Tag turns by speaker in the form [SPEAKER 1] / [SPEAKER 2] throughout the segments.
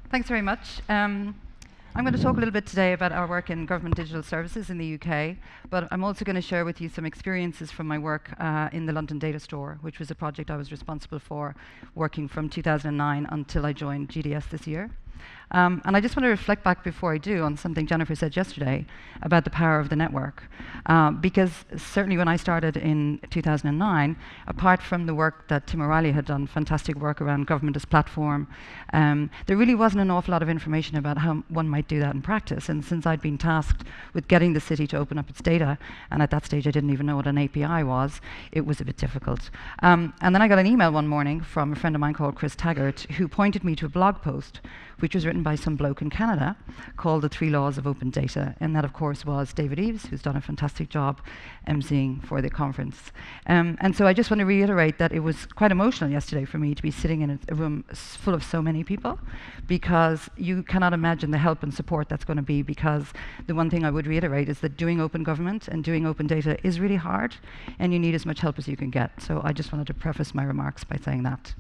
[SPEAKER 1] Thanks very much. I'm going to talk a little bit today about our work in government digital services in the UK, but I'm also going to share with you some experiences from my work in the London Data Store, which was a project I was responsible for working from 2009 until I joined GDS this year. And I just want to reflect back before I do on something Jennifer said yesterday about the power of the network. Because certainly when I started in 2009, apart from the work that Tim O'Reilly had done, fantastic work around government as platform, there really wasn't an awful lot of information about how one might do that in practice. And since I'd been tasked with getting the city to open up its data, and at that stage I didn't even know what an API was, it was a bit difficult. And then I got an email one morning from a friend of mine called Chris Taggart, who pointed me to a blog post which was written by some bloke in Canada called The 3 Laws of Open Data. And that, of course, was David Eves, who's done a fantastic job emceeing for the conference. And so I just want to reiterate that it was quite emotional yesterday for me to be sitting in a room full of so many people, because you cannot imagine the help and support that's going to be, because the one thing I would reiterate is that doing open government and doing open data is really hard, and you need as much help as you can get. So I just wanted to preface my remarks by saying that.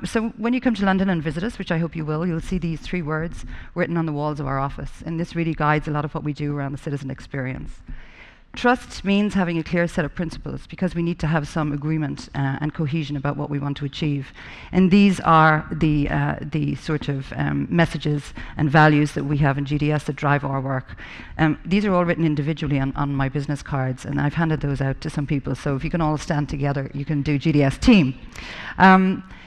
[SPEAKER 1] So when you come to London and visit us, which I hope you will, you'll see these 3 words written on the walls of our office. And this really guides a lot of what we do around the citizen experience. Trust means having a clear set of principles, because we need to have some agreement and cohesion about what we want to achieve. And these are the sort of messages and values that we have in GDS that drive our work. These are all written individually on my business cards, and I've handed those out to some people. So if you can all stand together, you can do GDS team.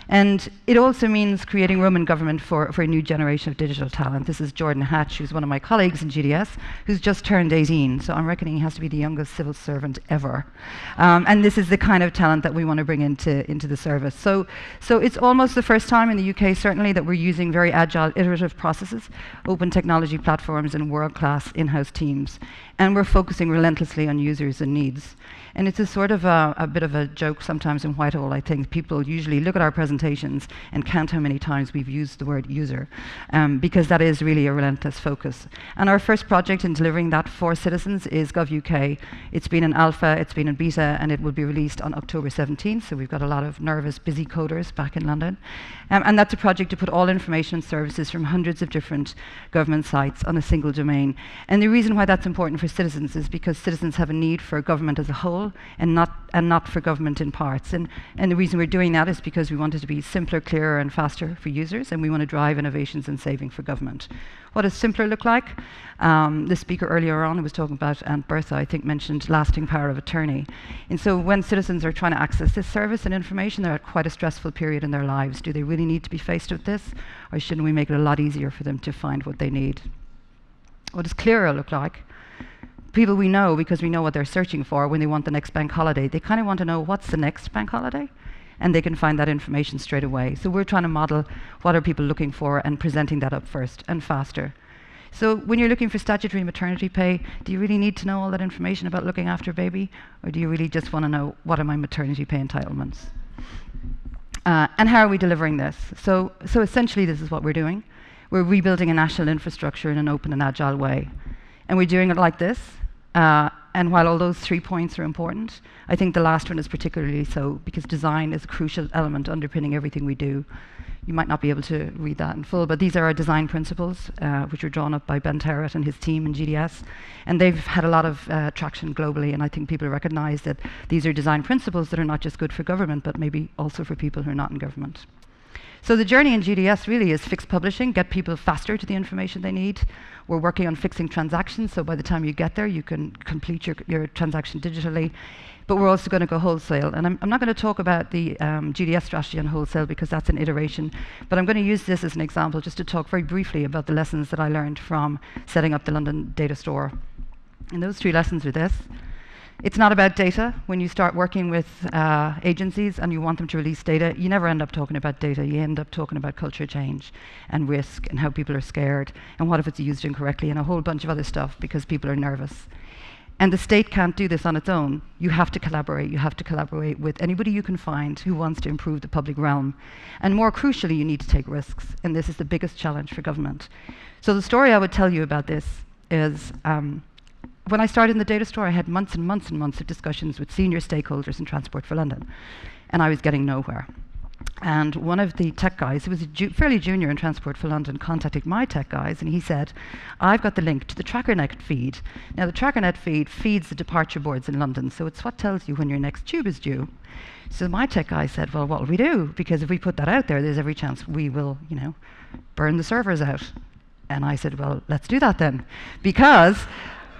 [SPEAKER 1] And it also means creating room in government for a new generation of digital talent. This is Jordan Hatch, who's one of my colleagues in GDS, who's just turned 18. So I'm reckoning he has to be the youngest civil servant ever. And this is the kind of talent that we want to bring into the service. So it's almost the first time in the UK, certainly, that we're using very agile, iterative processes, open technology platforms, and world-class in-house teams. And we're focusing relentlessly on users and needs. And it's a sort of a bit of a joke sometimes in Whitehall. I think people usually look at our presentations and count how many times we've used the word user, because that is really a relentless focus. And our first project in delivering that for citizens is GovUK. It's been in alpha, it's been in beta, and it will be released on October 17th. So we've got a lot of nervous, busy coders back in London. And that's a project to put all information and services from hundreds of different government sites on a single domain. And the reason why that's important for citizens is because citizens have a need for government as a whole, and not for government in parts. And the reason we're doing that is because we want it to be simpler, clearer, and faster for users, and we want to drive innovations and saving for government. What does simpler look like? The speaker earlier on who was talking about Aunt Bertha, I think, mentioned lasting power of attorney. And so when citizens are trying to access this service and information, they're at quite a stressful period in their lives. Do they really need to be faced with this, or shouldn't we make it a lot easier for them to find what they need? What does clearer look like? People we know, because we know what they're searching for when they want the next bank holiday. They kind of want to know what's the next bank holiday, and they can find that information straight away. So we're trying to model what are people looking for and presenting that up first and faster. So when you're looking for statutory maternity pay, do you really need to know all that information about looking after a baby, or do you really just want to know what are my maternity pay entitlements? And how are we delivering this? So essentially this is what we're doing. We're rebuilding a national infrastructure in an open and agile way. And we're doing it like this. And while all those 3 points are important, I think the last one is particularly so, because design is a crucial element underpinning everything we do. You might not be able to read that in full, but these are our design principles, which were drawn up by Ben Terrett and his team in GDS. And they've had a lot of traction globally, and I think people recognize that these are design principles that are not just good for government, but maybe also for people who are not in government. So the journey in GDS really is fix publishing, get people faster to the information they need. We're working on fixing transactions, so by the time you get there, you can complete your transaction digitally. But we're also going to go wholesale. And I'm not going to talk about the GDS strategy on wholesale, because that's an iteration. But I'm going to use this as an example just to talk very briefly about the lessons that I learned from setting up the London Data Store. And those 3 lessons are this. It's not about data. When you start working with agencies and you want them to release data, you never end up talking about data. You end up talking about culture change and risk and how people are scared and what if it's used incorrectly and a whole bunch of other stuff because people are nervous. And the state can't do this on its own. You have to collaborate. You have to collaborate with anybody you can find who wants to improve the public realm. And more crucially, you need to take risks. And this is the biggest challenge for government. So the story I would tell you about this is when I started in the data store, I had months and months and months of discussions with senior stakeholders in Transport for London, and I was getting nowhere. And one of the tech guys, who was fairly junior in Transport for London, contacted my tech guys, and he said, I've got the link to the TrackerNet feed. Now, the TrackerNet feed feeds the departure boards in London, so it's what tells you when your next tube is due. So my tech guy said, well, what will we do? Because if we put that out there, there's every chance we will, burn the servers out. And I said, well, let's do that then. Because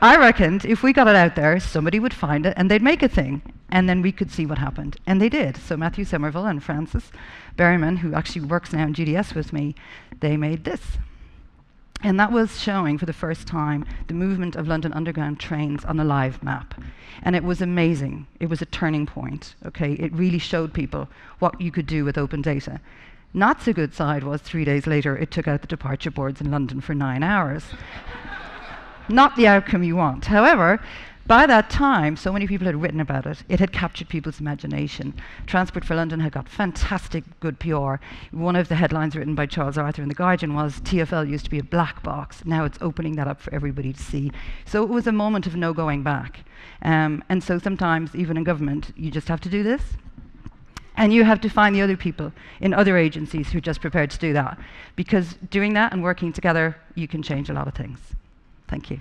[SPEAKER 1] I reckoned if we got it out there, somebody would find it and they'd make a thing. And then we could see what happened. And they did. So Matthew Somerville and Francis Berryman, who actually works now in GDS with me, they made this. And that was showing for the first time the movement of London Underground trains on a live map. And it was amazing. It was a turning point. Okay, it really showed people what you could do with open data. Not so good side was 3 days later, it took out the departure boards in London for 9 hours. Not the outcome you want. However, by that time, so many people had written about it. It had captured people's imagination. Transport for London had got fantastic good PR. One of the headlines written by Charles Arthur in The Guardian was, TfL used to be a black box. Now it's opening that up for everybody to see. So it was a moment of no going back. And so sometimes, even in government, you just have to do this. And you have to find the other people in other agencies who are just prepared to do that. Because doing that and working together, you can change a lot of things. Thank you.